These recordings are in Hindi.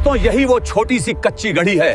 दोस्तों, यही वो छोटी सी कच्ची गढ़ी है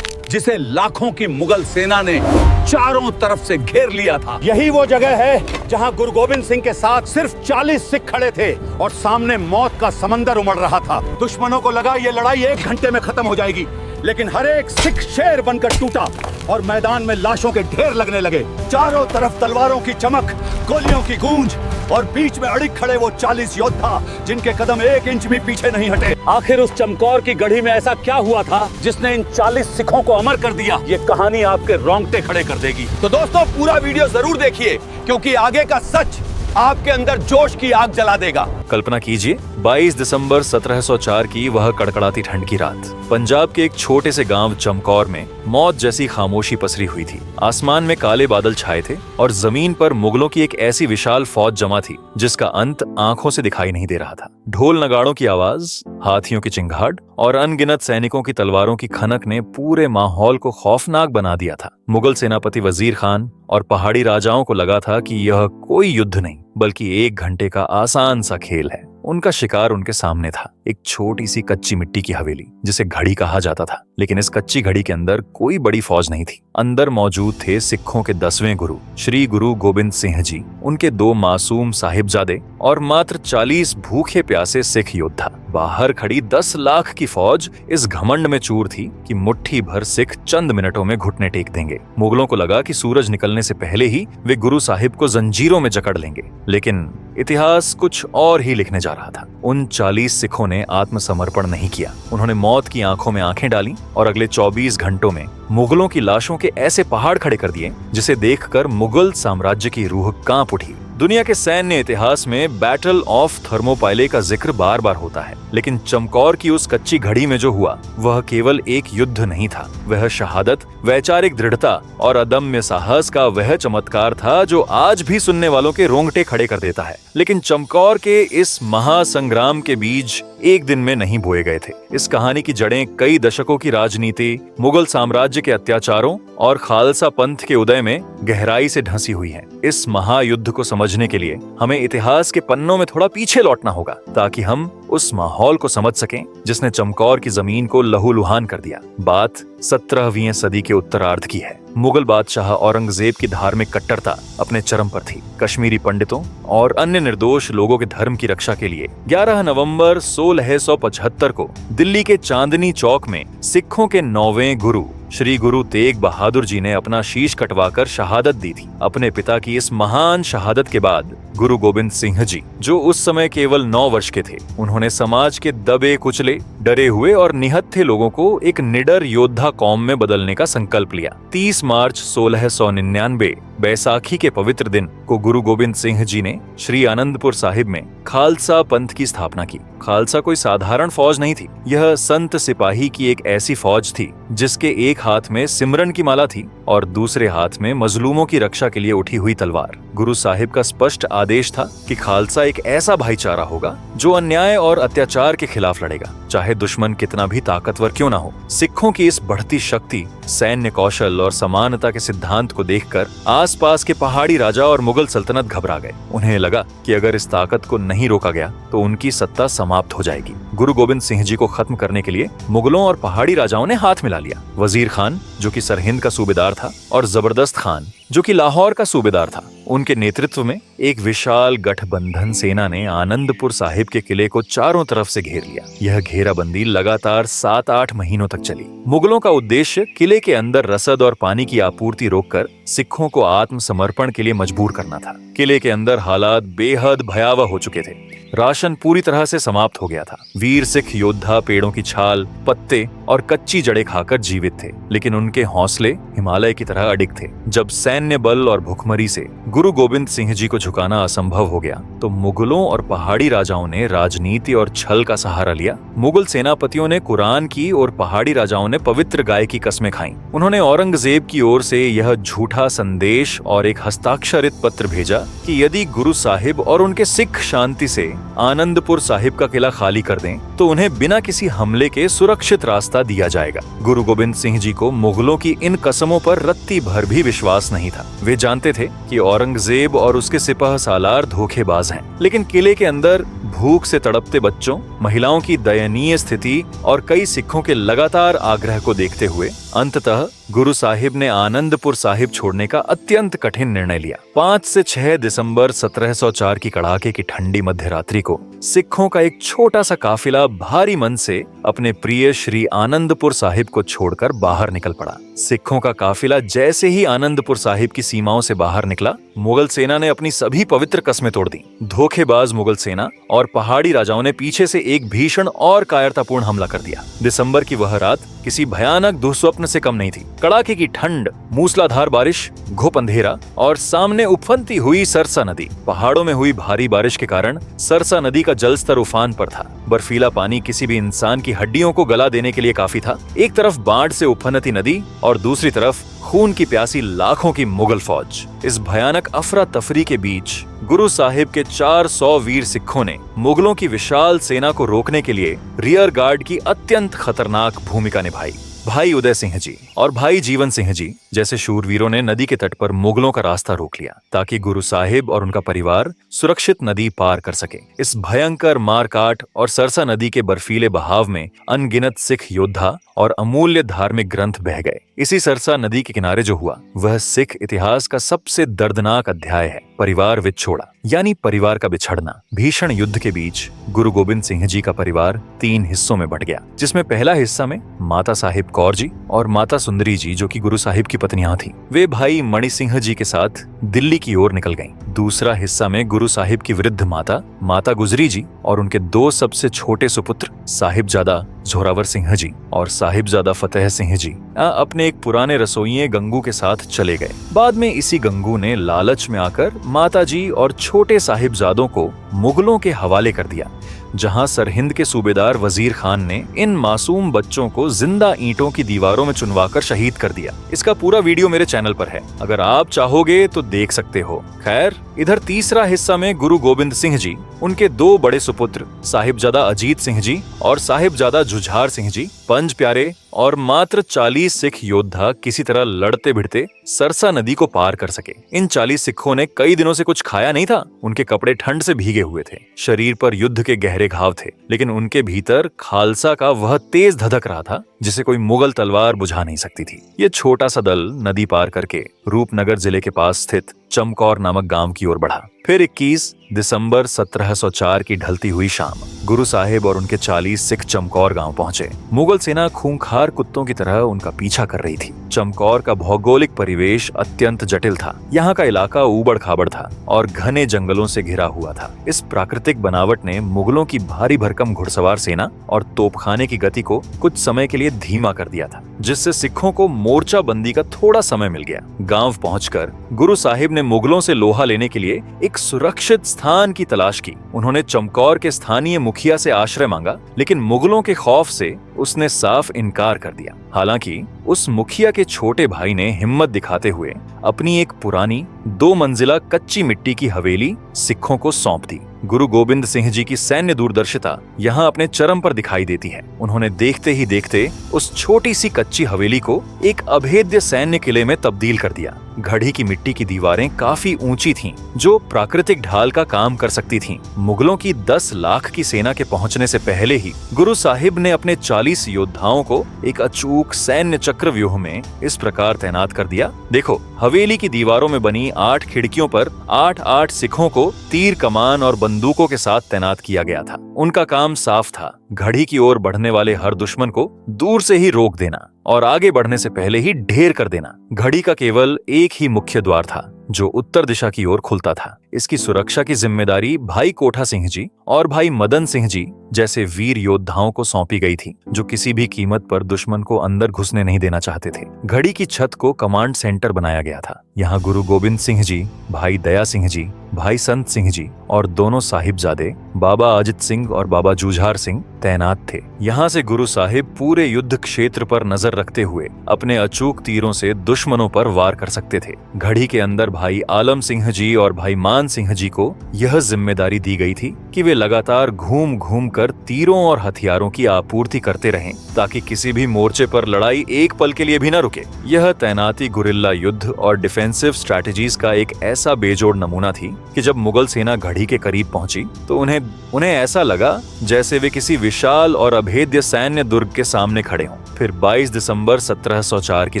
जिसे लाखों की मुगल सेना ने चारों तरफ से घेर लिया था। यही वो जगह है जहां गुरु गोविंद सिंह के साथ सिर्फ 40 सिख खड़े थे और सामने मौत का समंदर उमड़ रहा था। दुश्मनों को लगा ये लड़ाई 1 घंटे में खत्म हो जाएगी, लेकिन हर एक सिख शेर बनकर टूटा और मैदान में लाशों के ढेर लगने लगे। चारों तरफ तलवारों की चमक, गोलियों की गूंज और बीच में अड़िग खड़े वो 40 योद्धा जिनके कदम 1 इंच भी पीछे नहीं हटे। आखिर उस चमकौर की गढ़ी में ऐसा क्या हुआ था जिसने इन 40 सिखों को अमर कर दिया? ये कहानी आपके रोंगटे खड़े कर देगी। तो दोस्तों, पूरा वीडियो जरूर देखिए, क्योंकि आगे का सच आपके अंदर जोश की आग जला देगा। कल्पना कीजिए 22 दिसंबर 1704 की वह कड़कड़ाती ठंड की रात। पंजाब के एक छोटे से गांव चमकौर में मौत जैसी खामोशी पसरी हुई थी। आसमान में काले बादल छाए थे और जमीन पर मुगलों की एक ऐसी विशाल फौज जमा थी जिसका अंत आंखों से दिखाई नहीं दे रहा था। ढोल नगाड़ों की आवाज, हाथियों की चिंगाहट और अनगिनत सैनिकों की तलवारों की खनक ने पूरे माहौल को खौफनाक बना दिया था। मुगल सेनापति वजीर खान और पहाड़ी राजाओं को लगा था कि यह कोई युद्ध नहीं बल्कि 1 घंटे का आसान सा खेल है। उनका शिकार उनके सामने था, एक छोटी सी कच्ची मिट्टी की हवेली जिसे घड़ी कहा जाता था। लेकिन इस कच्ची घड़ी के अंदर कोई बड़ी फौज नहीं थी। अंदर मौजूद थे सिखों के 10वें गुरु श्री गुरु गोविंद सिंह जी, उनके 2 मासूम साहिबजादे और मात्र 40 भूखे प्यासे सिख योद्धा। बाहर खड़ी 10 लाख की फौज इस घमंड में चूर थी कि मुट्ठी भर सिख चंद मिनटों में घुटने टेक देंगे। मुगलों को लगा कि सूरज निकलने से पहले ही वे गुरु साहिब को जंजीरों में जकड़ लेंगे, लेकिन इतिहास कुछ और ही लिखने जा रहा था। उन 40 सिखों ने आत्मसमर्पण नहीं किया। उन्होंने मौत की आंखों में आंखें डाली और अगले 24 घंटों में मुगलों की लाशों के ऐसे पहाड़ खड़े कर दिए जिसे देखकर मुगल साम्राज्य की रूह कांप उठी। दुनिया के सैन्य इतिहास में बैटल ऑफ थर्मोपाइले का जिक्र बार बार होता है, लेकिन चमकौर की उस कच्ची घड़ी में जो हुआ वह केवल एक युद्ध नहीं था। वह शहादत, वैचारिक दृढ़ता और अदम्य साहस का वह चमत्कार था जो आज भी सुनने वालों के रोंगटे खड़े कर देता है। लेकिन चमकौर के इस महासंग्राम के बीज एक दिन में नहीं बोए गए थे। इस कहानी की जड़ें कई दशकों की राजनीति, मुगल साम्राज्य के अत्याचारों और खालसा पंथ के उदय में गहराई से ढंसी हुई हैं। इस महायुद्ध को समझने के लिए हमें इतिहास के पन्नों में थोड़ा पीछे लौटना होगा ताकि हम उस माहौल को समझ सकें जिसने चमकौर की जमीन को लहूलुहान कर दिया। बात 17वीं सदी के उत्तरार्ध की है। मुगल बादशाह औरंगजेब की धार्मिक कट्टरता अपने चरम पर थी। कश्मीरी पंडितों और अन्य निर्दोष लोगों के धर्म की रक्षा के लिए 11 नवंबर 1675 को दिल्ली के चांदनी चौक में सिखों के 9वें गुरु श्री गुरु तेग बहादुर जी ने अपना शीश कटवाकर शहादत दी थी। अपने पिता की इस महान शहादत के बाद गुरु गोविंद सिंह जी, जो उस समय केवल 9 वर्ष के थे, उन्होंने समाज के दबे कुचले, डरे हुए और निहत्थे लोगों को एक निडर योद्धा कौम में बदलने का संकल्प लिया। 30 मार्च 1699 बैसाखी के पवित्र दिन को गुरु गोविंद सिंह जी ने श्री आनंदपुर साहिब में खालसा पंथ की स्थापना की। खालसा कोई साधारण फौज नहीं थी। यह संत सिपाही की एक ऐसी फौज थी जिसके एक हाथ में सिमरन की माला थी और दूसरे हाथ में मजलूमों की रक्षा के लिए उठी हुई तलवार। गुरु साहिब का स्पष्ट आदेश था कि खालसा एक ऐसा भाईचारा होगा जो अन्याय और अत्याचार के खिलाफ लड़ेगा, चाहे दुश्मन कितना भी ताकतवर क्यों ना हो। सिखों की इस बढ़ती शक्ति, सैन्य कौशल और समानता के सिद्धांत को देखकर आसपास के पहाड़ी राजा और मुगल सल्तनत घबरा गए। उन्हें लगा कि अगर इस ताकत को नहीं रोका गया तो उनकी सत्ता समाप्त हो जाएगी। गुरु गोविंद सिंह जी को खत्म करने के लिए मुगलों और पहाड़ी राजाओं ने हाथ मिला लिया। वजीर खान, जो कि सरहिंद का सूबेदार था, और जबरदस्त खान, जो कि लाहौर का सूबेदार था, उनके नेतृत्व में एक विशाल गठबंधन सेना ने आनंदपुर साहिब के किले को चारों तरफ से घेर लिया। यह घेराबंदी लगातार 7-8 महीनों तक चली। मुगलों का उद्देश्य किले के अंदर रसद और पानी की आपूर्ति रोककर सिखों को आत्मसमर्पण के लिए मजबूर करना था। किले के अंदर हालात बेहद भयावह हो चुके थे। राशन पूरी तरह से समाप्त हो गया था। वीर सिख योद्धा पेड़ों की छाल, पत्ते और कच्ची जड़ें खाकर जीवित थे, लेकिन उनके हौसले हिमालय की तरह अडिग थे। जब सैन्य बल और भुखमरी से गुरु गोविंद सिंह जी को झुकाना असंभव हो गया तो मुगलों और पहाड़ी राजाओं ने राजनीति और छल का सहारा लिया। मुगल सेनापतियों ने कुरान की और पहाड़ी राजाओं ने पवित्र गाय की कस्में खाईं। उन्होंने औरंगजेब की ओर से यह झूठा संदेश और एक हस्ताक्षरित पत्र भेजा कि यदि गुरु साहिब और उनके सिख शांति से आनंदपुर साहिब का किला खाली कर दें तो उन्हें बिना किसी हमले के सुरक्षित रास्ता दिया जाएगा। गुरु गोविंद सिंह जी को मुगलों की इन कसमों पर रत्ती भर भी विश्वास नहीं था। वे जानते थे कि औरंगजेब और उसके सिपह सालार धोखेबाज हैं। हैं। लेकिन किले के अंदर भूख से तड़पते बच्चों, महिलाओं की दयनीय स्थिति और कई सिखों के लगातार आग्रह को देखते हुए अंततः गुरु साहिब ने आनंदपुर साहिब छोड़ने का अत्यंत कठिन निर्णय लिया। 5 से 6 दिसंबर 1704 की कड़ाके की ठंडी मध्यरात्रि को सिखों का एक छोटा सा काफिला भारी मन से अपने प्रिय श्री आनंदपुर साहिब को छोड़कर बाहर निकल पड़ा। सिखों का काफिला जैसे ही आनंदपुर साहिब की सीमाओं से बाहर निकला, मुगल सेना ने अपनी सभी पवित्र कस्में तोड़ दी। धोखेबाज मुगल सेना और पहाड़ी राजाओं ने पीछे से एक भीषण और कायरतापूर्ण हमला कर दिया। दिसंबर की वह रात किसी भयानक दुःस्वप्न से कम नहीं थी। कड़ाके की ठंड, मूसलाधार बारिश, घुप अंधेरा और सामने उफनती हुई सरसा नदी। पहाड़ों में हुई भारी बारिश के कारण सरसा नदी का जलस्तर उफान पर था। बर्फीला पानी किसी भी इंसान की हड्डियों को गला देने के लिए काफी था। एक तरफ बाढ़ से उफनती नदी और दूसरी तरफ खून की प्यासी लाखों की मुगल फौज। इस भयानक अफरा तफरी के बीच गुरु साहिब के 400 वीर सिखों ने मुगलों की विशाल सेना को रोकने के लिए रियर गार्ड की अत्यंत खतरनाक भूमिका निभाई। भाई उदय सिंह जी और भाई जीवन सिंह जी जैसे शूरवीरों ने नदी के तट पर मुगलों का रास्ता रोक लिया ताकि गुरु साहिब और उनका परिवार सुरक्षित नदी पार कर सके। इस भयंकर मारकाट और सरसा नदी के बर्फीले बहाव में अनगिनत सिख योद्धा और अमूल्य धार्मिक ग्रंथ बह गए। इसी सरसा नदी के किनारे जो हुआ वह सिख इतिहास का सबसे दर्दनाक अध्याय है, परिवार विछोड़ा यानी परिवार का बिछड़ना। भीषण युद्ध के बीच गुरु गोबिंद सिंह जी का परिवार 3 हिस्सों में बंट गया, जिसमें पहला हिस्सा में माता साहिब कौर जी और माता सुंदरी जी जो कि गुरु साहिब की पत्नियां थीं, वे भाई मणि सिंह जी के साथ दिल्ली की ओर निकल गईं। दूसरा हिस्सा में गुरु साहिब की वृद्ध माता गुजरी जी और उनके 2 सबसे छोटे सुपुत्र साहिबजादा जोरावर सिंह जी और साहिबजादा फतेह सिंह जी अपने एक पुराने रसोइये गंगू के साथ चले गए। बाद में इसी गंगू ने लालच में आकर माता जी और छोटे साहिबजादों को मुगलों के हवाले कर दिया, जहां सरहिंद के सूबेदार वजीर खान ने इन मासूम बच्चों को जिंदा ईंटों की दीवारों में चुनवाकर शहीद कर दिया। इसका पूरा वीडियो मेरे चैनल पर है, अगर आप चाहोगे तो देख सकते हो। खैर, इधर तीसरा हिस्सा में गुरु गोबिंद सिंह जी, उनके 2 बड़े सुपुत्र साहिबजादा अजीत सिंह जी और साहिबजादा जुझार सिंह जी, 5 प्यारे और मात्र 40 सिख योद्धा किसी तरह लड़ते भिड़ते सरसा नदी को पार कर सके। इन 40 सिखों ने कई दिनों से कुछ खाया नहीं था। उनके कपड़े ठंड से भीगे हुए थे, शरीर पर युद्ध के गहरे घाव थे, लेकिन उनके भीतर खालसा का वह तेज धधक रहा था जिसे कोई मुगल तलवार बुझा नहीं सकती थी। ये छोटा सा दल नदी पार करके रूपनगर जिले के पास स्थित चमकौर नामक गांव की ओर बढ़ा। फिर 21 दिसंबर 1704 की ढलती हुई शाम गुरु साहिब और उनके 40 सिख चमकौर गांव पहुंचे। मुगल सेना खूंखार कुत्तों की तरह उनका पीछा कर रही थी। चमकौर का भौगोलिक परिवेश अत्यंत जटिल था। यहाँ का इलाका ऊबड़ खाबड़ था और घने जंगलों से घिरा हुआ था। इस प्राकृतिक बनावट ने मुगलों की भारी भरकम घुड़सवार सेना और तोपखाने की गति को कुछ समय के लिए धीमा कर दिया था, जिससे सिखों को मोर्चा बंदी का थोड़ा समय मिल गया। गांव पहुंचकर गुरु साहिब ने मुगलों से लोहा लेने के लिए एक सुरक्षित स्थान की तलाश की। उन्होंने चमकौर के स्थानीय मुखिया से आश्रय मांगा, लेकिन मुगलों के खौफ से उसने साफ इनकार कर दिया। हालांकि उस मुखिया के छोटे भाई ने हिम्मत दिखाते हुए अपनी एक पुरानी 2 मंजिला कच्ची मिट्टी की हवेली सिखों को सौंप दी। गुरु गोबिंद सिंह जी की सैन्य दूरदर्शिता यहाँ अपने चरम पर दिखाई देती है। उन्होंने देखते ही देखते उस छोटी सी कच्ची हवेली को एक अभेद्य सैन्य किले में तब्दील कर दिया। घड़ी की मिट्टी की दीवारें काफी ऊंची थीं, जो प्राकृतिक ढाल का काम कर सकती थीं। मुगलों की 10 लाख की सेना के पहुंचने से पहले ही गुरु साहिब ने अपने 40 योद्धाओं को एक अचूक सैन्य चक्रव्यूह में इस प्रकार तैनात कर दिया। देखो, हवेली की दीवारों में बनी 8 खिड़कियों पर 8-8 सिखों को तीर कमान और बंदूकों के साथ तैनात किया गया था। उनका काम साफ था, घड़ी की ओर बढ़ने वाले हर दुश्मन को दूर से ही रोक देना और आगे बढ़ने से पहले ही ढेर कर देना। घड़ी का केवल एक ही मुख्य द्वार था जो उत्तर दिशा की ओर खुलता था। इसकी सुरक्षा की जिम्मेदारी भाई कोठा सिंह जी और भाई मदन सिंह जी जैसे वीर योद्धाओं को सौंपी गई थी, जो किसी भी कीमत पर दुश्मन को अंदर घुसने नहीं देना चाहते थे। घड़ी की छत को कमांड सेंटर बनाया गया था। यहाँ गुरु गोबिंद सिंह जी, भाई दया सिंह जी, भाई संत सिंह जी और दोनों साहिबजादे बाबा अजित सिंह और बाबा जूझार सिंह तैनात थे। यहाँ से गुरु साहिब पूरे युद्ध क्षेत्र पर नजर रखते हुए अपने अचूक तीरों से दुश्मनों पर वार कर सकते थे। घड़ी के अंदर भाई आलम सिंह जी और भाई मान सिंह जी को यह जिम्मेदारी दी गई थी कि वे लगातार घूम घूम कर तीरों और हथियारों की आपूर्ति करते रहें, ताकि किसी भी मोर्चे पर लड़ाई एक पल के लिए भी न रुके। यह तैनाती गुरिल्ला युद्ध और डिफेंसिव स्ट्रैटेजीज का एक ऐसा बेजोड़ नमूना थी कि जब मुगल सेना घड़ी के करीब पहुंची तो उन्हें ऐसा लगा जैसे वे किसी विशाल और अभेद्य सैन्य दुर्ग के सामने खड़े हों। फिर 22 दिसंबर 1704 की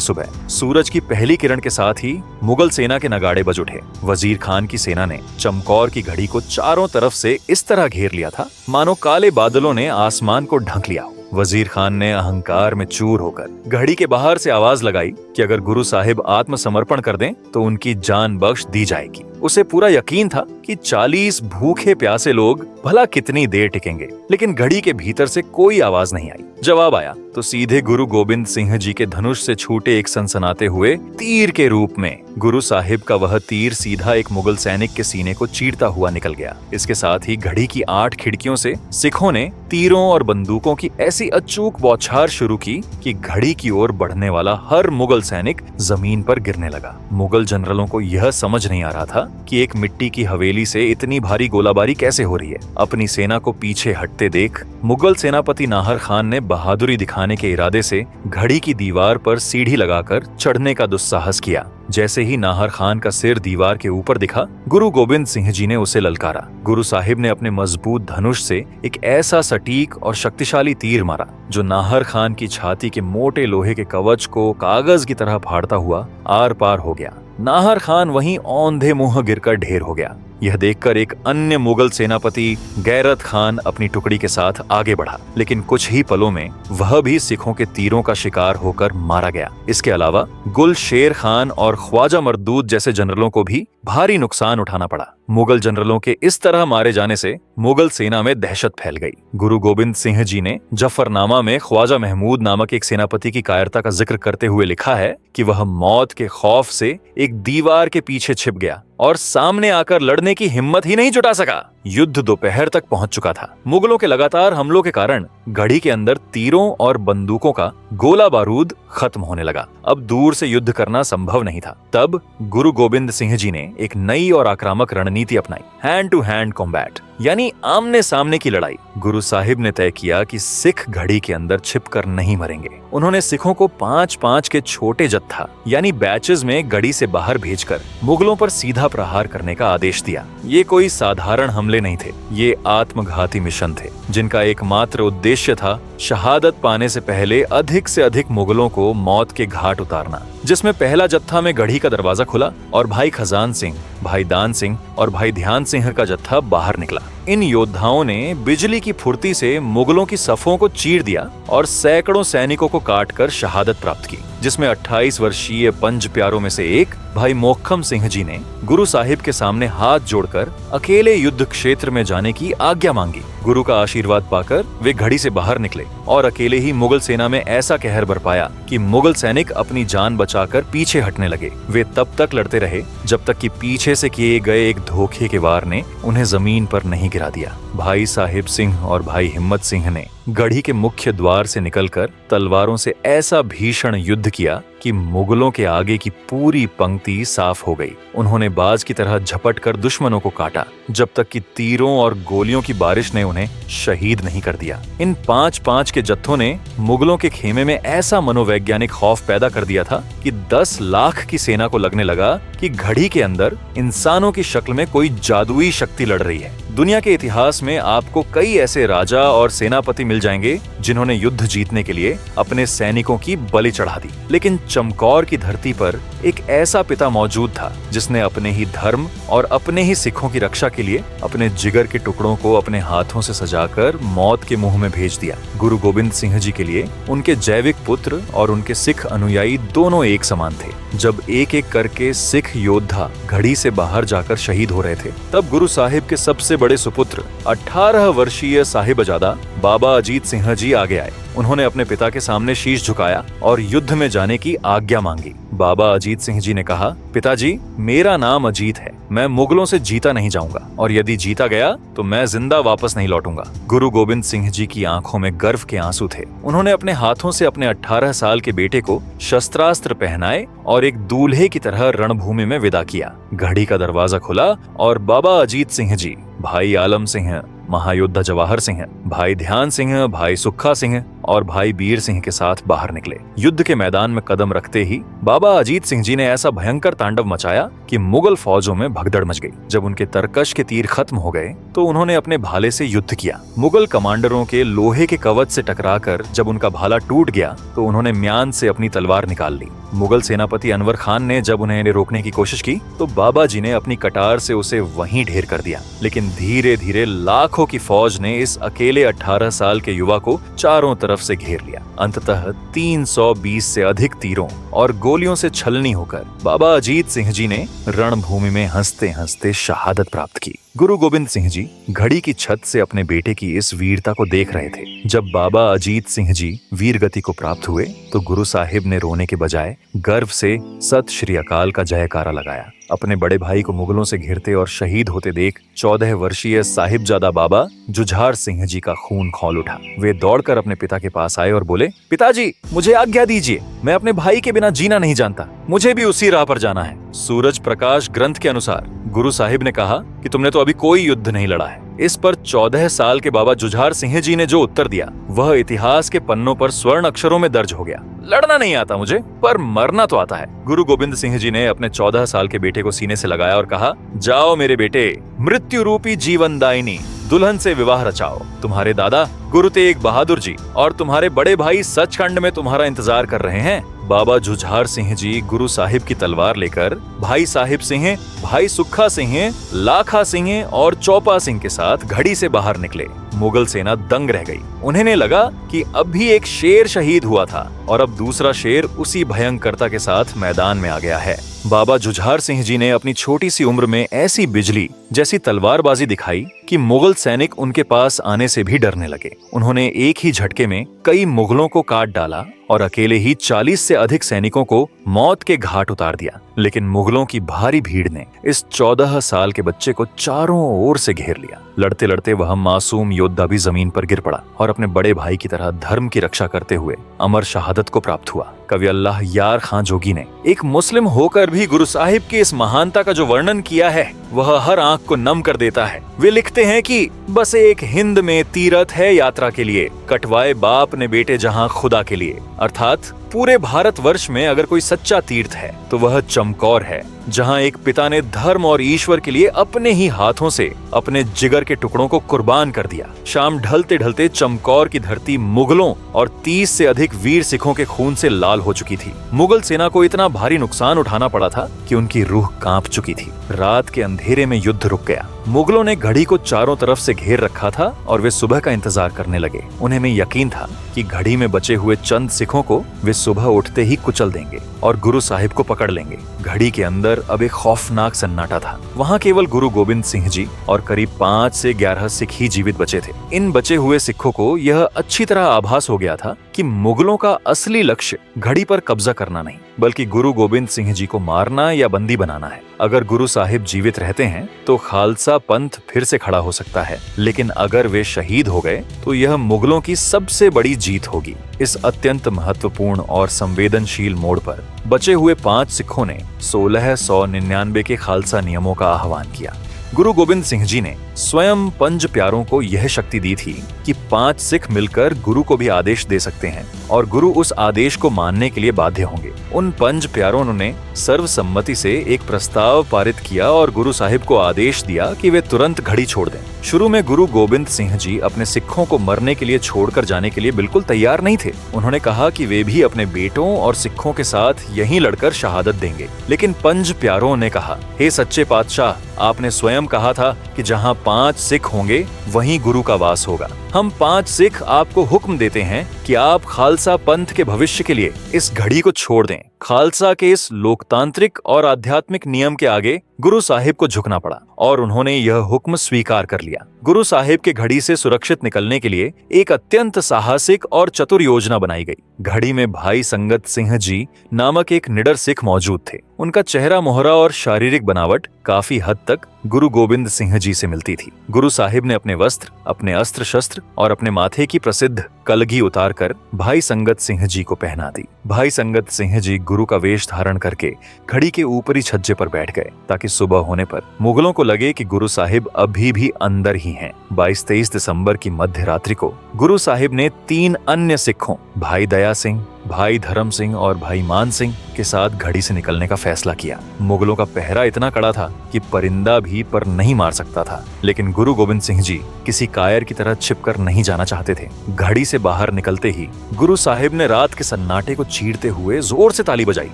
सुबह सूरज की पहली किरण के साथ ही मुगल सेना के नगाड़े बज उठे। वजीर खान की सेना ने चमकौर की घड़ी को चारों तरफ से इस तरह घेर लिया था मानो काले बादलों ने आसमान को ढक लिया। वजीर खान ने अहंकार में चूर होकर घड़ी के बाहर से आवाज लगाई कि अगर गुरु साहिब आत्मसमर्पण कर दें तो उनकी जान बख्श दी जाएगी। उसे पूरा यकीन था कि 40 भूखे प्यासे लोग भला कितनी देर टिकेंगे, लेकिन घड़ी के भीतर से कोई आवाज नहीं आई। जवाब आया तो सीधे गुरु गोविंद सिंह जी के धनुष से छूटे एक सनसनाते हुए तीर के रूप में गुरु साहिब का वह तीर सीधा एक मुगल सैनिक के सीने को चीरता हुआ निकल गया। इसके साथ ही घड़ी की 8 खिड़कियों से सिखों ने तीरों और बंदूकों की ऐसी अचूक बौछार शुरू की कि घड़ी की ओर बढ़ने वाला हर मुगल सैनिक जमीन पर गिरने लगा। मुगल जनरलों को यह समझ नहीं आ रहा था कि एक मिट्टी की हवेली से इतनी भारी गोलाबारी कैसे हो रही है। अपनी सेना को पीछे हटते देख मुगल सेनापति नाहर खान ने बहादुरी दिखाने के इरादे से घड़ी की दीवार पर सीढ़ी लगाकर चढ़ने का दुस्साहस किया। जैसे ही नाहर खान का सिर दीवार के ऊपर दिखा, गुरु गोविंद सिंह जी ने उसे ललकारा। गुरु साहिब ने अपने मजबूत धनुष से एक ऐसा सटीक और शक्तिशाली तीर मारा जो नाहर खान की छाती के मोटे लोहे के कवच को कागज की तरह फाड़ता हुआ आर पार हो गया। नाहर खान वहीं औंधे मुंह गिरकर ढेर हो गया। यह देखकर एक अन्य मुगल सेनापति गैरत खान अपनी टुकड़ी के साथ आगे बढ़ा, लेकिन कुछ ही पलों में वह भी सिखों के तीरों का शिकार होकर मारा गया। इसके अलावा गुल शेर खान और ख्वाजा मरदूद जैसे जनरलों को भी भारी नुकसान उठाना पड़ा। मुगल जनरलों के इस तरह मारे जाने से मुगल सेना में दहशत फैल गई। गुरु गोविंद सिंह जी ने जफरनामा में ख्वाजा महमूद नामक एक सेनापति की कायरता का जिक्र करते हुए लिखा है कि वह मौत के खौफ से एक दीवार के पीछे छिप गया और सामने आकर लड़ने की हिम्मत ही नहीं जुटा सका। युद्ध दोपहर तक पहुंच चुका था। मुगलों के लगातार हमलों के कारण घड़ी के अंदर तीरों और बंदूकों का गोला बारूद खत्म होने लगा। अब दूर से युद्ध करना संभव नहीं था। तब गुरु गोविंद सिंह जी ने एक नई और आक्रामक रणनीति अपनाई, हैंड टू हैंड कॉम्बैट, यानी आमने सामने की लड़ाई। गुरु साहिब ने तय किया कि सिख घड़ी के अंदर छिपकर नहीं मरेंगे। उन्होंने सिखों को 5-5 के छोटे जत्था यानी बैचेस में घड़ी से बाहर भेजकर मुगलों पर सीधा प्रहार करने का आदेश दिया। ये कोई साधारण हमले नहीं थे, ये आत्मघाती मिशन थे जिनका एकमात्र उद्देश्य था शहादत पाने से पहले अधिक से अधिक मुगलों को मौत के घाट उतारना। जिसमें पहला जत्था में घड़ी का दरवाजा खुला और भाई खजान सिंह, भाई दान सिंह और भाई ध्यान सिंह का जत्था बाहर निकला। इन योद्धाओं ने बिजली की फुर्ती से मुगलों की सफों को चीर दिया और सैकड़ों सैनिकों को काटकर शहादत प्राप्त की, जिसमें 28 वर्षीय पंज प्यारों में से एक भाई मोहक्कम सिंह जी ने गुरु साहिब के सामने हाथ जोड़कर अकेले युद्ध क्षेत्र में जाने की आज्ञा मांगी। गुरु का आशीर्वाद पाकर वे घड़ी से बाहर निकले और अकेले ही मुगल सेना में ऐसा कहर बरपाया कि मुगल सैनिक अपनी जान बचाकर पीछे हटने लगे। वे तब तक लड़ते रहे जब तक कि पीछे से किए गए एक धोखे के वार ने उन्हें जमीन पर नहीं गिरा दिया। भाई साहिब सिंह और भाई हिम्मत सिंह ने गढ़ी के मुख्य द्वार से निकलकर तलवारों से ऐसा भीषण युद्ध किया कि मुगलों के आगे की पूरी पंक्ति साफ हो गई। उन्होंने बाज की तरह झपट कर दुश्मनों को काटा जब तक कि तीरों और गोलियों की बारिश ने उन्हें शहीद नहीं कर दिया। इन 5-5 के जत्थों ने मुगलों के खेमे में ऐसा मनोवैज्ञानिक खौफ पैदा कर दिया था कि 10 लाख की सेना को लगने लगा कि घड़ी के अंदर इंसानों की शक्ल में कोई जादुई शक्ति लड़ रही है। दुनिया के इतिहास में आपको कई ऐसे राजा और सेनापति मिल जाएंगे जिन्होंने युद्ध जीतने के लिए अपने सैनिकों की बलि चढ़ा दी, लेकिन चमकौर की धरती पर एक ऐसा पिता मौजूद था जिसने अपने ही धर्म और अपने ही सिखों की रक्षा के लिए अपने जिगर के टुकड़ों को अपने हाथों से सजाकर मौत के मुंह में भेज दिया। गुरु गोविंद सिंह जी के लिए उनके जैविक पुत्र और उनके सिख अनुयायी दोनों एक समान थे। जब एक एक करके सिख योद्धा घड़ी से बाहर जाकर शहीद हो रहे थे, तब गुरु साहिब के सबसे बड़े सुपुत्र 18 वर्षीय साहिबजादा बाबा अजीत सिंह जी आगे आए। उन्होंने अपने पिता के सामने शीश झुकाया और युद्ध में जाने की आज्ञा मांगी। बाबा अजीत सिंह जी ने कहा, पिताजी, मेरा नाम अजीत है, मैं मुगलों से जीता नहीं जाऊंगा और यदि जीता गया तो मैं जिंदा वापस नहीं लौटूंगा। गुरु गोविंद सिंह जी की आंखों में गर्व के आंसू थे। उन्होंने अपने हाथों से अपने 18 साल के बेटे को शस्त्रास्त्र पहनाए और एक दूल्हे की तरह रणभूमि में विदा किया। घड़ी का दरवाजा खुला और बाबा अजीत सिंह जी, भाई आलम सिंह, महायोद्धा जवाहर सिंह, भाई ध्यान सिंह, भाई सुक्खा सिंह और भाई बीर सिंह के साथ बाहर निकले। युद्ध के मैदान में कदम रखते ही बाबा अजीत सिंह जी ने ऐसा भयंकर तांडव मचाया कि मुगल फौजों में भगदड़ मच गई। जब उनके तरकश के तीर खत्म हो गए तो उन्होंने अपने भाले से युद्ध किया। मुगल कमांडरों के लोहे के कवच से टकराकर जब उनका भाला टूट गया तो उन्होंने म्यान से अपनी तलवार निकाल ली। मुगल सेनापति अनवर खान ने जब उन्हें रोकने की कोशिश की तो बाबा जी ने अपनी कटार से उसे वहीं ढेर कर दिया। लेकिन धीरे धीरे लाखों की फौज ने इस अकेले 18 साल के युवा को चारों तरफ से घेर लिया। अंततः 320 से अधिक तीरों और गोलियों से छलनी होकर बाबा अजीत सिंह जी ने रणभूमि में हंसते हंसते शहादत प्राप्त की। गुरु गोविंद सिंह जी घड़ी की छत से अपने बेटे की इस वीरता को देख रहे थे। जब बाबा अजीत सिंह जी वीर गति को प्राप्त हुए तो गुरु साहिब ने रोने के बजाय गर्व से सत श्री अकाल का जयकारा लगाया। अपने बड़े भाई को मुगलों से घिरते और शहीद होते देख 14 वर्षीय साहिबजादा बाबा जुझार सिंह जी का खून खौल उठा। वे दौड़कर अपने पिता के पास आए और बोले, पिताजी मुझे आज्ञा दीजिए, मैं अपने भाई के बिना जीना नहीं जानता, मुझे भी उसी राह पर जाना है। सूरज प्रकाश ग्रंथ के अनुसार गुरु साहिब ने कहा कि तुमने तो अभी कोई युद्ध नहीं लड़ा है। इस पर 14 साल के बाबा जुझार सिंह जी ने जो उत्तर दिया वह इतिहास के पन्नों पर स्वर्ण अक्षरों में दर्ज हो गया। लड़ना नहीं आता मुझे, पर मरना तो आता है। गुरु गोविंद सिंह जी ने अपने 14 साल के बेटे को सीने से लगाया और कहा, जाओ मेरे बेटे, मृत्यु रूपी जीवन दायिनी दुल्हन से विवाह रचाओ। तुम्हारे दादा गुरु तेग बहादुर जी और तुम्हारे बड़े भाई सचखंड में तुम्हारा इंतजार कर रहे हैं। बाबा जुझार सिंह जी गुरु साहिब की तलवार लेकर भाई साहिब सिंह, भाई सुक्खा सिंह, लाखा सिंह और चौपा सिंह के साथ घड़ी से बाहर निकले। मुगल सेना दंग रह गई। उन्हें लगा कि अब भी एक शेर शहीद हुआ था और अब दूसरा शेर उसी भयंकरता के साथ मैदान में आ गया है। बाबा जुझार सिंह जी ने अपनी छोटी सी उम्र में ऐसी बिजली जैसी तलवारबाजी दिखाई कि मुगल सैनिक उनके पास आने से भी डरने लगे। उन्होंने एक ही झटके में कई मुगलों को काट डाला और अकेले ही 40 से अधिक सैनिकों को मौत के घाट उतार दिया। लेकिन मुगलों की भारी भीड़ ने इस 14 साल के बच्चे को चारों ओर से घेर लिया। लड़ते लड़ते वह मासूम योद्धा भी जमीन पर गिर पड़ा और अपने बड़े भाई की तरह धर्म की रक्षा करते हुए अमर शहादत को प्राप्त हुआ। कवि अल्लाह यार खां जोगी ने एक मुस्लिम होकर भी गुरु साहिब की इस महानता का जो वर्णन किया है वह हर आंख को नम कर देता है। वे लिखते हैं कि बस एक हिंद में तीरथ है यात्रा के लिए, कटवाए बाप ने बेटे जहां खुदा के लिए। अर्थात पूरे भारतवर्ष में अगर कोई सच्चा तीर्थ है तो वह चमकौर है, जहां एक पिता ने धर्म और ईश्वर के लिए अपने ही हाथों से अपने जिगर के टुकड़ों को कुर्बान कर दिया। शाम ढलते ढलते चमकौर की धरती मुगलों और 30 से अधिक वीर सिखों के खून से लाल हो चुकी थी। मुगल सेना को इतना भारी नुकसान उठाना पड़ा था कि उनकी रूह कांप चुकी थी। रात के अंधेरे में युद्ध रुक गया। मुगलों ने घड़ी को चारों तरफ से घेर रखा था और वे सुबह का इंतजार करने लगे। उन्हें में यकीन था कि घड़ी में बचे हुए चंद सिखों को वे सुबह उठते ही कुचल देंगे और गुरु साहिब को पकड़ लेंगे। घड़ी के अंदर अब एक खौफनाक सन्नाटा था। वहां केवल गुरु गोविंद सिंह जी और करीब 5 से 11 सिख ही जीवित बचे थे। इन बचे हुए सिखों को यह अच्छी तरह आभास हो गया था कि मुगलों का असली लक्ष्य घड़ी पर कब्जा करना नहीं, बल्कि गुरु गोविंद सिंह जी को मारना या बंदी बनाना है। अगर गुरु साहिब जीवित रहते हैं तो खालसा पंथ फिर से खड़ा हो सकता है, लेकिन अगर वे शहीद हो गए तो यह मुगलों की सबसे बड़ी जीत होगी। इस अत्यंत महत्वपूर्ण और संवेदनशील मोड़ पर बचे हुए 5 सिखों ने 1699 के खालसा नियमों का आह्वान किया। गुरु गोविंद सिंह जी ने स्वयं पंज प्यारों को यह शक्ति दी थी कि 5 सिख मिलकर गुरु को भी आदेश दे सकते हैं और गुरु उस आदेश को मानने के लिए बाध्य होंगे। उन पंज प्यारों ने सर्वसम्मति से एक प्रस्ताव पारित किया और गुरु साहिब को आदेश दिया कि वे तुरंत घड़ी छोड़ दें। शुरू में गुरु गोविंद सिंह जी अपने सिखों को मरने के लिए छोड़कर जाने के लिए बिल्कुल तैयार नहीं थे। उन्होंने कहा कि वे भी अपने बेटों और सिखों के साथ यहीं लड़कर शहादत देंगे। लेकिन पंज प्यारों ने कहा, हे सच्चे पातशाह, आपने स्वयं कहा था कि जहां 5 सिख होंगे वहीं गुरु का वास होगा। हम 5 सिख आपको हुक्म देते हैं कि आप खालसा पंथ के भविष्य के लिए इस घड़ी को छोड़ दें। खालसा के इस लोकतांत्रिक और आध्यात्मिक नियम के आगे गुरु साहिब को झुकना पड़ा और उन्होंने यह हुक्म स्वीकार कर लिया। गुरु साहिब के घड़ी से सुरक्षित निकलने के लिए एक अत्यंत साहसिक और चतुर योजना बनाई गई। घड़ी में भाई संगत सिंह जी नामक एक निडर सिख मौजूद थे। उनका चेहरा मोहरा और शारीरिक बनावट काफी हद तक गुरु गोविंद सिंह जी से मिलती थी। गुरु साहिब ने अपने वस्त्र, अपने अस्त्र शस्त्र और अपने माथे की प्रसिद्ध कलगी उतारकर भाई संगत सिंह जी को पहना दी। भाई संगत सिंह जी गुरु का वेश धारण करके घड़ी के ऊपरी छज्जे पर बैठ गए ताकि सुबह होने पर मुगलों को लगे कि गुरु साहिब अभी भी अंदर ही हैं। 22-23 दिसंबर की मध्य रात्रि को गुरु साहिब ने 3 अन्य सिखों भाई दया सिंह, भाई धर्म सिंह और भाई मान सिंह के साथ घड़ी से निकलने का फैसला किया। मुगलों का पहरा इतना कड़ा था कि परिंदा भी पर नहीं मार सकता था, लेकिन गुरु गोबिंद सिंह जी किसी कायर की तरह छिपकर नहीं जाना चाहते थे। घड़ी से बाहर निकलते ही गुरु साहिब ने रात के सन्नाटे को चीरते हुए जोर से ताली बजाई,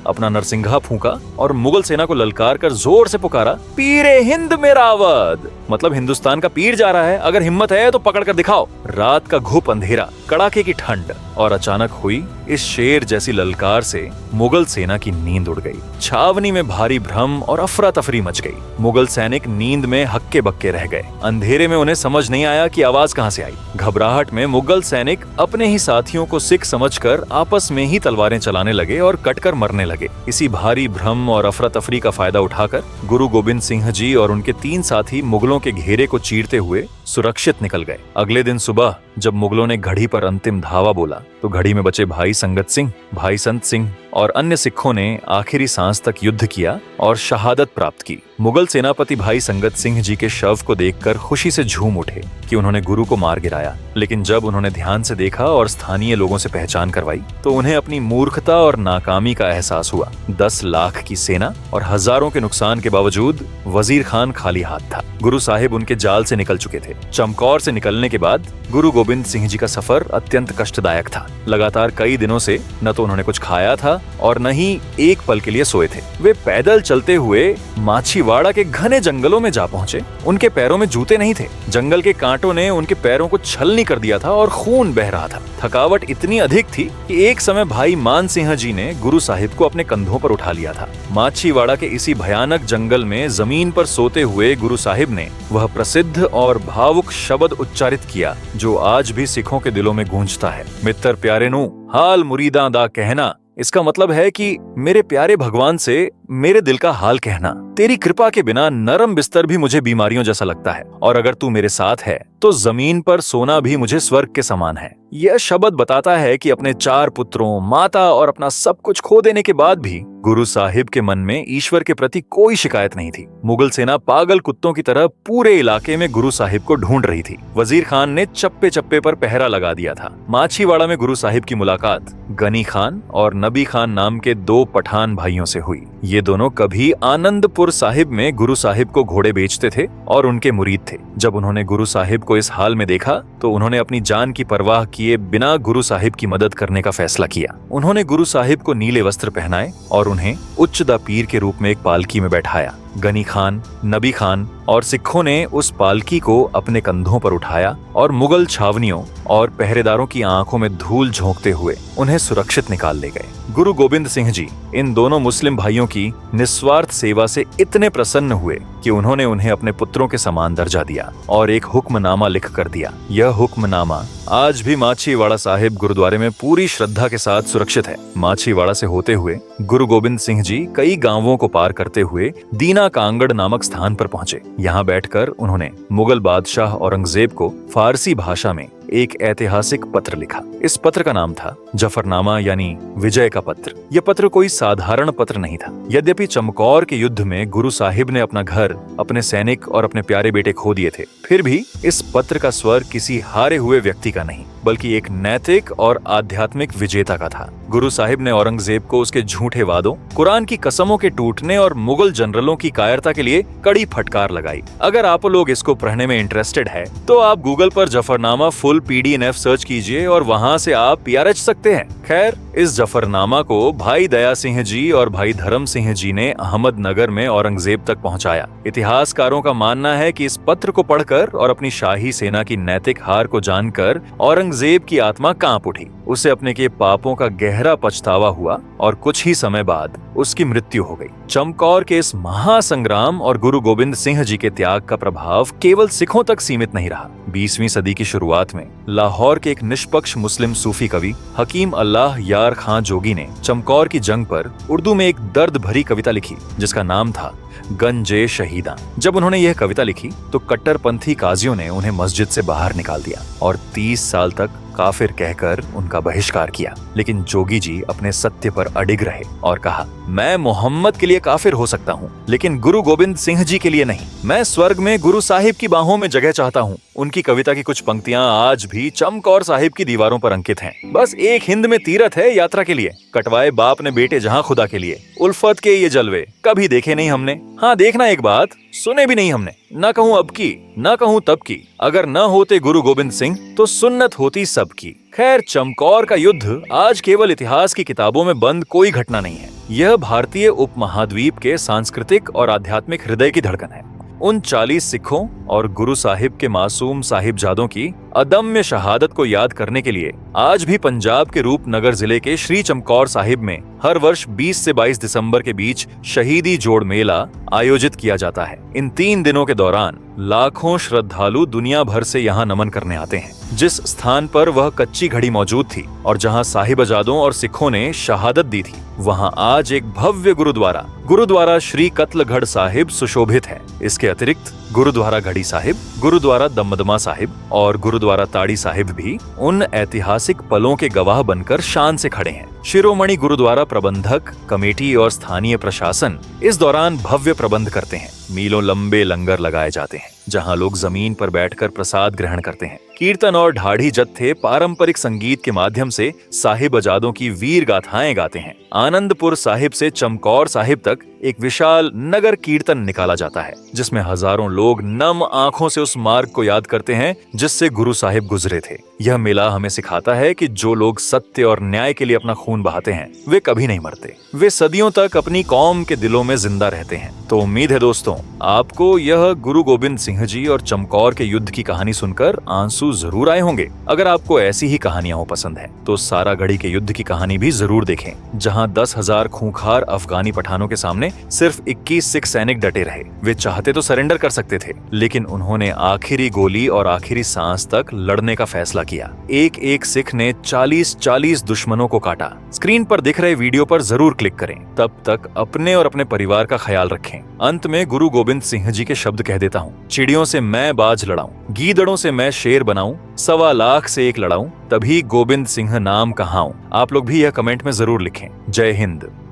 अपना नरसिंघा फूंका और मुगल सेना को ललकार कर जोर से पुकारा, पीरे हिंद मेरा अवध, मतलब हिंदुस्तान का पीर जा रहा है, अगर हिम्मत है तो पकड़ कर दिखाओ। रात का घुप अंधेरा, कड़ाके की ठंड और अचानक हुई इस शेर जैसी ललकार से मुगल सेना की नींद उड़ गई। छावनी में भारी भ्रम और अफरा तफरी मच गई। मुगल सैनिक नींद में हक्के बक्के रह गए। अंधेरे में उन्हें समझ नहीं आया कि आवाज कहां से आई। घबराहट में मुगल सैनिक अपने ही साथियों को सिख समझकर आपस में ही तलवारें चलाने लगे और कटकर मरने लगे। इसी भारी भ्रम और अफरा तफरी का फायदा उठाकर गुरु गोबिंद सिंह जी और उनके 3 साथी मुगलों के घेरे को चीरते हुए सुरक्षित निकल गए। अगले दिन सुबह जब मुगलों ने घड़ी पर अंतिम धावा बोला तो घड़ी में बचे भाई संगत सिंह, भाई संत सिंह और अन्य सिखों ने आखिरी सांस तक युद्ध किया और शहादत प्राप्त की। मुगल सेनापति भाई संगत सिंह जी के शव को देखकर खुशी से झूम उठे कि उन्होंने गुरु को मार गिराया, लेकिन जब उन्होंने ध्यान से देखा और स्थानीय लोगों से पहचान करवाई तो उन्हें अपनी मूर्खता और नाकामी का एहसास हुआ। 10 लाख की सेना और हजारों के नुकसान के बावजूद वजीर खान खाली हाथ था। गुरु साहिब उनके जाल से निकल चुके थे। चमकौर से निकलने के बाद गुरु गोबिंद सिंह जी का सफर अत्यंत कष्टदायक था। लगातार कई दिनों से न तो उन्होंने कुछ खाया था और न ही एक पल के लिए सोए थे। वे पैदल चलते हुए माछीवाड़ा के घने जंगलों में जा पहुंचे। उनके पैरों में जूते नहीं थे। जंगल के कांटों ने उनके पैरों को छलनी कर दिया था और खून बह रहा था। थकावट इतनी अधिक थी कि एक समय भाई मान सिंह जी ने गुरु साहिब को अपने कंधों पर उठा लिया था। माछीवाड़ा के इसी भयानक जंगल में जमीन पर सोते हुए गुरु साहिब ने वह प्रसिद्ध और भावुक शब्द उच्चारित किया जो आज भी सिखों के दिलों में गूंजता है, मित्र प्यारे नू हाल मुरीदा दा कहना। इसका मतलब है कि मेरे प्यारे भगवान से मेरे दिल का हाल कहना। तेरी कृपा के बिना नरम बिस्तर भी मुझे बीमारियों जैसा लगता है और अगर तू मेरे साथ है तो जमीन पर सोना भी मुझे स्वर्ग के समान है। यह शब्द बताता है कि अपने 4 पुत्रों, माता और अपना सब कुछ खो देने के बाद भी गुरु साहिब के मन में ईश्वर के प्रति कोई शिकायत नहीं थी। मुगल सेना पागल कुत्तों की तरह पूरे इलाके में गुरु साहिब को ढूंढ रही थी। वजीर खान ने चप्पे चप्पे पर पहरा लगा दिया था। माछीवाड़ा में गुरु साहिब की मुलाकात गनी खान और नबी खान नाम के 2 पठान भाइयों से हुई। ये दोनों कभी आनंदपुर साहिब में गुरु साहिब को घोड़े बेचते थे और उनके मुरीद थे। जब उन्होंने गुरु साहिब को इस हाल में देखा तो उन्होंने अपनी जान की परवाह किए बिना गुरु साहिब की मदद करने का फैसला किया। उन्होंने गुरु साहिब को नीले वस्त्र पहनाए और उन्हें उच्च दा पीर के रूप में एक पालकी में बैठाया। गनी खान, नबी खान और सिखों ने उस पालकी को अपने कंधों पर उठाया और मुगल छावनियों और पहरेदारों की आंखों में धूल झोंकते हुए उन्हें सुरक्षित निकाल ले गए। गुरु गोबिंद सिंह जी इन दोनों मुस्लिम भाइयों की निस्वार्थ सेवा से इतने प्रसन्न हुए कि उन्होंने उन्हें अपने पुत्रों के समान दर्जा दिया और एक हुक्मनामा लिख कर दिया। यह हुक्मनामा आज भी माछीवाड़ा साहिब गुरुद्वारे में पूरी श्रद्धा के साथ सुरक्षित है। माछीवाड़ा से होते हुए गुरु गोबिंद सिंह जी कई गांवों को पार करते हुए दीना कांगड़ नामक स्थान पर पहुंचे। यहाँ बैठकर उन्होंने मुगल बादशाह औरंगजेब को फारसी भाषा में एक ऐतिहासिक पत्र लिखा। इस पत्र का नाम था जफरनामा यानी विजय का पत्र। यह पत्र कोई साधारण पत्र नहीं था। यद्यपि चमकौर के युद्ध में गुरु साहिब ने अपना घर, अपने सैनिक और अपने प्यारे बेटे खो दिए थे, फिर भी इस पत्र का स्वर किसी हारे हुए व्यक्ति का नहीं बल्कि एक नैतिक और आध्यात्मिक विजेता का था। गुरु साहिब ने औरंगजेब को उसके झूठे वादों, कुरान की कसमों के टूटने और मुगल जनरलों की कायरता के लिए कड़ी फटकार लगाई। अगर आप लोग इसको पढ़ने में इंटरेस्टेड है तो आप गूगल पर जफरनामा फुल PDF सर्च कीजिए और वहां से आप PRH सकते हैं। खैर, इस जफरनामा को भाई दया सिंह जी और भाई धर्म सिंह जी ने अहमदनगर में औरंगजेब तक पहुंचाया। इतिहासकारों का मानना है कि इस पत्र को पढ़कर और अपनी शाही सेना की नैतिक हार को जानकर औरंगजेब की आत्मा कांप उठी। उसे अपने के पापों का गहरा पछतावा हुआ और कुछ ही समय बाद उसकी मृत्यु हो गई। चमकौर के इस महासंग्राम और गुरु गोविंद सिंह जी के त्याग का प्रभाव केवल सिखों तक सीमित नहीं रहा। 20वीं सदी की शुरुआत में लाहौर के एक निष्पक्ष मुस्लिम सूफी कवि हकीम अल्लाह यार खां जोगी ने चमकौर की जंग पर उर्दू में एक दर्द भरी कविता लिखी जिसका नाम था गंजे शहीदा। जब उन्होंने यह कविता लिखी तो कट्टरपंथी काजियों ने उन्हें मस्जिद से बाहर निकाल दिया और 30 साल तक काफिर कहकर उनका बहिष्कार किया। लेकिन जोगी जी अपने सत्य पर अडिग रहे और कहा, मैं मोहम्मद के लिए काफिर हो सकता हूँ लेकिन गुरु गोविंद सिंह जी के लिए नहीं। मैं स्वर्ग में गुरु साहिब की बाहों में जगह चाहता हूँ। उनकी कविता की कुछ पंक्तियां आज भी चमकौर साहिब की दीवारों पर अंकित हैं। बस एक हिंद में तीरथ है यात्रा के लिए, कटवाए बाप ने बेटे जहाँ खुदा के लिए। उल्फत के ये जलवे कभी देखे नहीं हमने, हाँ देखना एक बात सुने भी नहीं हमने। न कहूँ अब की न कहूँ तब की, अगर न होते गुरु गोविंद सिंह तो सुन्नत होती सबकी। खैर, चमकौर का युद्ध आज केवल इतिहास की किताबों में बंद कोई घटना नहीं है। यह भारतीय उपमहाद्वीप के सांस्कृतिक और आध्यात्मिक हृदय की धड़कन है। उन 40 सिखों और गुरु साहिब के मासूम साहिबजादों की अदम्य शहादत को याद करने के लिए आज भी पंजाब के रूपनगर जिले के श्री चमकौर साहिब में हर वर्ष 20 से 22 दिसंबर के बीच शहीदी जोड़ मेला आयोजित किया जाता है। इन 3 दिनों के दौरान लाखों श्रद्धालु दुनिया भर से यहाँ नमन करने आते हैं। जिस स्थान पर वह कच्ची घड़ी मौजूद थी और जहाँ साहिबजादों और सिखों ने शहादत दी थी, वहाँ आज एक भव्य गुरुद्वारा श्री कत्लगढ़ साहिब सुशोभित है। इसके अतिरिक्त गुरुद्वारा घड़ी साहिब, गुरुद्वारा दमदमा साहिब और गुरुद्वारा ताड़ी साहिब भी उन ऐतिहासिक पलों के गवाह बनकर शान से खड़े हैं। शिरोमणि गुरुद्वारा प्रबंधक कमेटी और स्थानीय प्रशासन इस दौरान भव्य प्रबंध करते हैं। मीलों लंबे लंगर लगाए जाते हैं जहां लोग जमीन पर बैठकर प्रसाद ग्रहण करते हैं। कीर्तन और ढाढ़ी जत्थे पारंपरिक संगीत के माध्यम से साहिबजादों की वीर गाथाएं गाते हैं। आनंदपुर साहिब से चमकौर साहिब तक एक विशाल नगर कीर्तन निकाला जाता है जिसमें हजारों लोग नम आंखों से उस मार्ग को याद करते हैं जिससे गुरु साहिब गुजरे थे। यह मेला हमें सिखाता है कि जो लोग सत्य और न्याय के लिए अपना खून बहाते हैं वे कभी नहीं मरते, वे सदियों तक अपनी कौम के दिलों में जिंदा रहते हैं। तो उम्मीद है दोस्तों आपको यह गुरु गोविंद सिंह जी और चमकौर के युद्ध की कहानी सुनकर आंसू जरूर आए होंगे। अगर आपको ऐसी ही कहानियां हो पसंद है तो सारागढ़ी के युद्ध की कहानी भी जरूर देखें, जहां 10,000 खूंखार अफगानी पठानों के सामने सिर्फ 21 सिख सैनिक डटे रहे। वे चाहते तो सरेंडर कर सकते थे लेकिन उन्होंने आखिरी गोली और आखिरी सांस तक लड़ने का फैसला किया। एक एक सिख ने 40-40 दुश्मनों को काटा। स्क्रीन पर दिख रहे वीडियो पर जरूर क्लिक करें। तब तक अपने और अपने परिवार का ख्याल रखें। अंत में गुरु गोविंद सिंह जी के शब्द कह देता हूँ, चिड़ियों से मैं बाज लड़ाऊं, गीदड़ों से मैं शेर बनाऊं, 1.25 लाख से एक लड़ाऊं, तभी गोविंद सिंह नाम कहाऊं। आप लोग भी यह कमेंट में जरूर लिखें। जय हिंद।